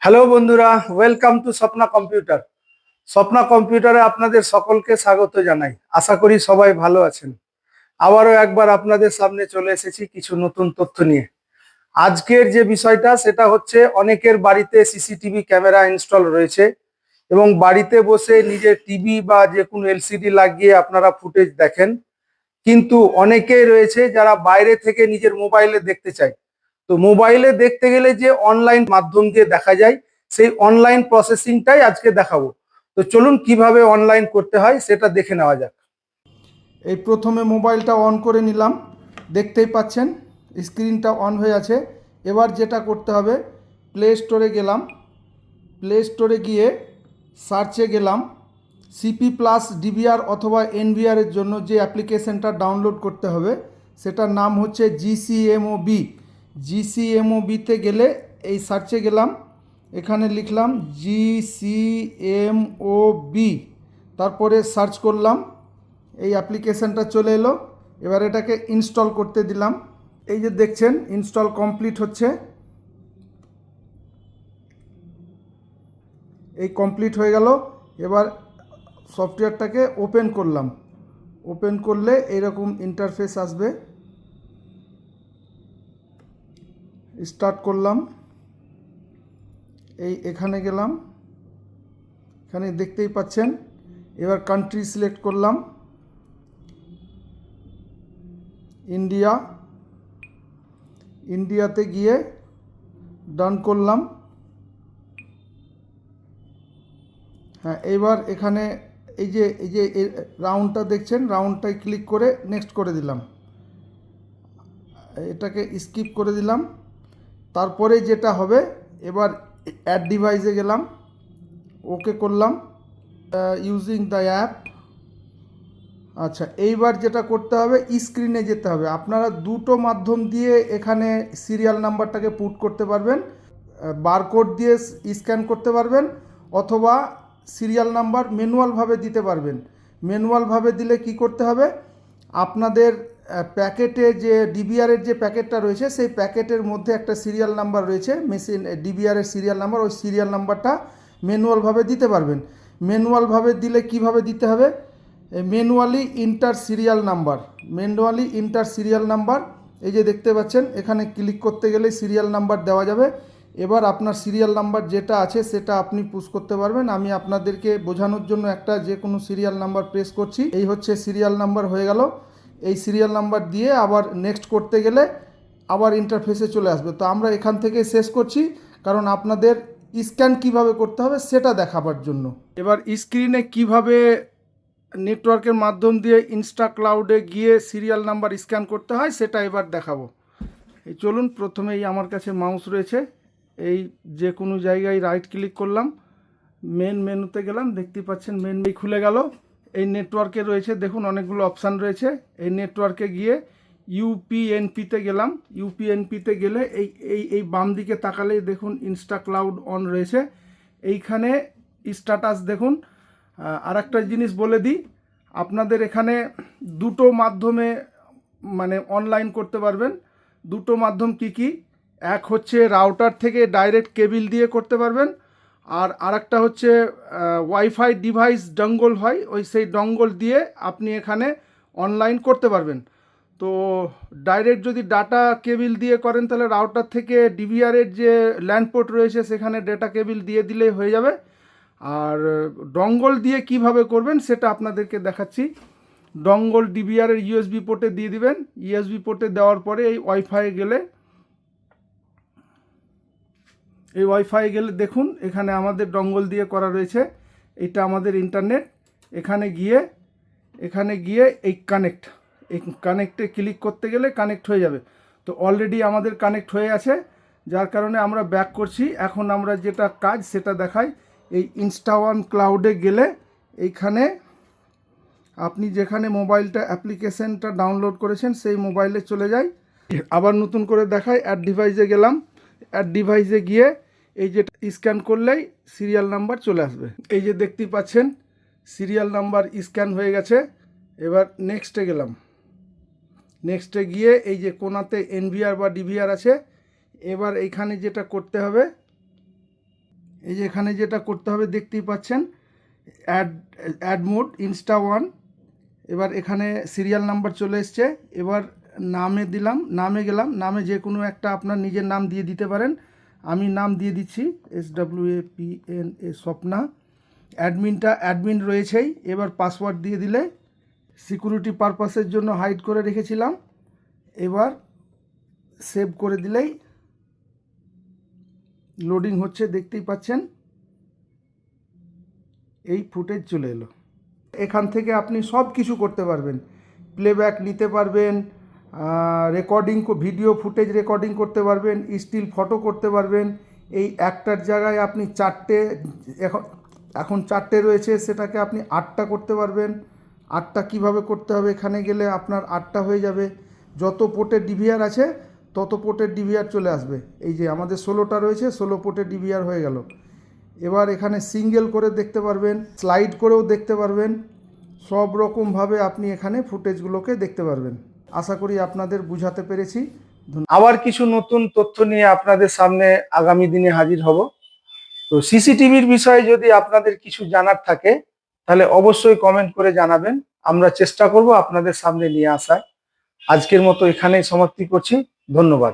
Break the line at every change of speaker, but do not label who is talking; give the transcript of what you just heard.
Hello বন্ধুরা, welcome to Swapna computer. Swapna কম্পিউটারে আপনাদের সকলকে স্বাগত জানাই। আশা করি সবাই ভালো আছেন। আবারও একবার আপনাদের সামনে চলে এসেছি কিছু নতুন তথ্য নিয়ে। আজকের যে বিষয়টা সেটা হচ্ছে, অনেকের বাড়িতে সিসিটিভি ক্যামেরা ইনস্টল রয়েছে এবং বাড়িতে বসে নিজের টিভি বা যে কোনো এলসিডি লাগিয়ে আপনারা ফুটেজ দেখেন, কিন্তু অনেকেই রয়েছে যারা বাইরে থেকে নিজের মোবাইলে দেখতে চায়। তো মোবাইলে দেখতে গেলে যে অনলাইন মাধ্যম দিয়ে দেখা যায়, সেই অনলাইন প্রসেসিংটাই আজকে দেখাবো। তো চলুন কিভাবে অনলাইন করতে হয় সেটা দেখে নেওয়া যাক।
এই প্রথমে মোবাইলটা অন করে নিলাম, দেখতেই পাচ্ছেন স্ক্রিনটা অন হয়ে আছে। এবার যেটা করতে হবে, প্লে স্টোরে গেলাম, প্লে স্টোরে গিয়ে সার্চে গেলাম। সিপি প্লাস ডিবিআর অথবা এনবিআরের জন্য যে অ্যাপ্লিকেশনটা ডাউনলোড করতে হবে সেটার নাম হচ্ছে জিসিএমওবি। জিসিএমওবিতে গেলে এই সার্চে গেলাম, এখানে লিখলাম জিসিএমওবি, তারপরে সার্চ করলাম, এই অ্যাপ্লিকেশানটা চলে এলো। এবার এটাকে ইনস্টল করতে দিলাম। এই যে দেখছেন ইনস্টল কমপ্লিট হচ্ছে, এই কমপ্লিট হয়ে গেল। এবার সফটওয়্যারটাকে ওপেন করলাম, ওপেন করলে এরকম ইন্টারফেস আসবে। স্টার্ট করলাম, এখানে গেলাম, এখানে দেখতেই পাচ্ছেন। এবার কান্ট্রি সিলেক্ট করলাম, ইন্ডিয়া, ইন্ডিয়াতে গিয়ে ডান করলাম। হ্যাঁ, এবার এখানে এই যে রাউন্ডটা দেখছেন, রাউন্ডটায় ক্লিক করে নেক্সট করে দিলাম, এটাকে স্কিপ করে দিলাম। তারপরে যেটা হবে, এবার অ্যাড ডিভাইসে গেলাম, ওকে করলাম, ইউজিং দ্য অ্যাপ। আচ্ছা, এইবার যেটা করতে হবে, স্ক্রিনে যেতে হবে। আপনারা দুটো মাধ্যম দিয়ে এখানে সিরিয়াল নাম্বারটাকে পুট করতে পারবেন। বারকোড দিয়ে স্ক্যান করতে পারবেন, অথবা সিরিয়াল নাম্বার ম্যানুয়ালভাবে দিতে পারবেন। ম্যানুয়ালভাবে দিলে কি করতে হবে, আপনাদের প্যাকেটে যে ডিবিআরের যে প্যাকেটটা রয়েছে সেই প্যাকেটের মধ্যে একটা সিরিয়াল নাম্বার রয়েছে, মেশিন ডিবিআরের সিরিয়াল নাম্বার, ওই সিরিয়াল নাম্বারটা ম্যানুয়ালভাবে দিতে পারবেন। ম্যানুয়ালভাবে দিলে কিভাবে দিতে হবে, manually inter serial number, manually inter serial number, এই যে দেখতে পাচ্ছেন, এখানে ক্লিক করতে গেলে সিরিয়াল নাম্বার দেওয়া যাবে। এবার আপনার সিরিয়াল নাম্বার যেটা আছে সেটা আপনি পুশ করতে পারবেন। আমি আপনাদেরকে বোঝানোর জন্য একটা যে কোনো সিরিয়াল নাম্বার প্রেস করছি। এই হচ্ছে সিরিয়াল নাম্বার হয়ে গেল। এই সিরিয়াল নাম্বার দিয়ে আবার নেক্সট করতে গেলে আবার ইন্টারফেসে চলে আসবে। তো আমরা এখান থেকে শেষ করছি, কারণ আপনাদের স্ক্যান কিভাবে করতে হবে সেটা দেখাবার জন্য। এবার স্ক্রিনে কিভাবে নেটওয়ার্কের মাধ্যম দিয়ে ইনস্টা ক্লাউডে গিয়ে সিরিয়াল নাম্বার স্ক্যান করতে হয় সেটা এবার দেখাবো। এই চলুন, প্রথমেই আমার কাছে মাউস রয়েছে, এই যে কোনো জায়গায় রাইট ক্লিক করলাম, মেন মেনুতে গেলাম, দেখতে পাচ্ছেন মেন খুলে গেল। এই নেটওয়ার্কে রয়েছে, দেখুন অনেকগুলো অপশান রয়েছে। এই নেটওয়ার্কে গিয়ে ইউপিএনপিতে গেলাম। ইউপিএনপিতে গেলে এই এই এই বাম দিকে তাকালেই দেখুন ইনস্টা ক্লাউড অন রয়েছে। এইখানে স্ট্যাটাস দেখুন। আর একটা জিনিস বলে দিই, আপনাদের এখানে দুটো মাধ্যমে মানে অনলাইন করতে পারবেন। দুটো মাধ্যম কি কি, এক হচ্ছে রাউটার থেকে ডাইরেক্ট কেবিল দিয়ে করতে পারবেন, আর আরেকটা হচ্ছে ওয়াইফাই ডিভাইস ডঙ্গল হয়, ওই সেই ডঙ্গল দিয়ে আপনি এখানে অনলাইন করতে পারবেন। তো ডাইরেক্ট যদি ডাটা কেবিল দিয়ে করেন তাহলে রাউটার থেকে ডিভিআরের যে ল্যান্ড পোর্ট রয়েছে সেখানে ডেটা কেবিল দিয়ে দিলেই হয়ে যাবে। আর ডঙ্গল দিয়ে কিভাবে করবেন সেটা আপনাদেরকে দেখাচ্ছি। ডঙ্গল ডিভিআরের ইউএসবি পোর্টে দিয়ে দিবেন। ইউএসবি পোর্টে দেওয়ার পরে এই ওয়াইফাই গেলে, এই ওয়াইফাই গেলে দেখুন এখানে আমাদের ডঙ্গল দিয়ে করা রয়েছে, এটা আমাদের ইন্টারনেট। এখানে গিয়ে এই কানেক্টে ক্লিক করতে গেলে কানেক্ট হয়ে যাবে। তো অলরেডি আমাদের কানেক্ট হয়ে আছে, যার কারণে আমরা ব্যাক করছি। এখন আমরা যেটা কাজ সেটা দেখাই। এই ইনস্টাওয়ান ক্লাউডে গেলে এইখানে আপনি যেখানে মোবাইলটা অ্যাপ্লিকেশনটা ডাউনলোড করেছেন সেই মোবাইলে চলে যাই। আবার নতুন করে দেখাই, অ্যাড ডিভাইসে গেলাম। অ্যাড ডিভাইসে গিয়ে এই যে স্ক্যান করলেই সিরিয়াল নাম্বার চলে আসবে। এই যে দেখতেই পাচ্ছেন সিরিয়াল নাম্বার স্ক্যান হয়ে গেছে। এবার নেক্সটে গেলাম, নেক্সটে গিয়ে এই যে কোনাতে এনভিআর বা ডিভিআর আছে। এবার এইখানে যেটা করতে হবে, এই যে এখানে যেটা করতে হবে দেখতেই পাচ্ছেন, add add mode insta one. এবার এখানে সিরিয়াল নাম্বার চলে এসছে। এবার নামে দিলাম, নামে গেলাম, নামে যে কোনো একটা আপনার নিজের নাম দিয়ে দিতে পারেন। আমি নাম দিয়ে দিচ্ছি SWAPNA স্বপ্না। অ্যাডমিনটা অ্যাডমিন রয়েছেই। এবার পাসওয়ার্ড দিয়ে দিলে, সিকিউরিটি পারপাসের জন্য হাইড করে রেখেছিলাম। এবার সেভ করে দিলেই লোডিং হচ্ছে, দেখতেই পাচ্ছেন এই ফুটেজ চলে এলো। এখান থেকে আপনি সব কিছু করতে পারবেন, প্লেব্যাক নিতে পারবেন, রেকর্ডিং, ভিডিও ফুটেজ রেকর্ডিং করতে পারবেন, স্টিল ফটো করতে পারবেন। এই একটার জায়গায় আপনি চারটে, এখন চারটে রয়েছে, সেটাকে আপনি 8টা করতে পারবেন। 8টা কীভাবে করতে হবে, এখানে গেলে আপনার 8টা হয়ে যাবে। যত পোর্টের ডিভিআর আছে তত পোর্টের ডিভিআর চলে আসবে। এই যে আমাদের 16টা রয়েছে, 16 পোর্টের ডিভিআর হয়ে গেল। এবার এখানে সিঙ্গেল করে দেখতে পারবেন, স্লাইড করেও দেখতে পারবেন, সব রকমভাবে আপনি এখানে ফুটেজগুলোকে দেখতে পারবেন। আশা করি আপনাদের বুঝাতে পেরেছি।
আবার কিছু নতুন তথ্য নিয়ে আপনাদের সামনে আগামী দিনে হাজির হব। তো সিসিটিভির বিষয়ে যদি আপনাদের কিছু জানার থাকে তাহলে অবশ্যই কমেন্ট করে জানাবেন, আমরা চেষ্টা করব আপনাদের সামনে নিয়ে আসার। আজকের মতো এখানেই সমাপ্তি করছি, ধন্যবাদ।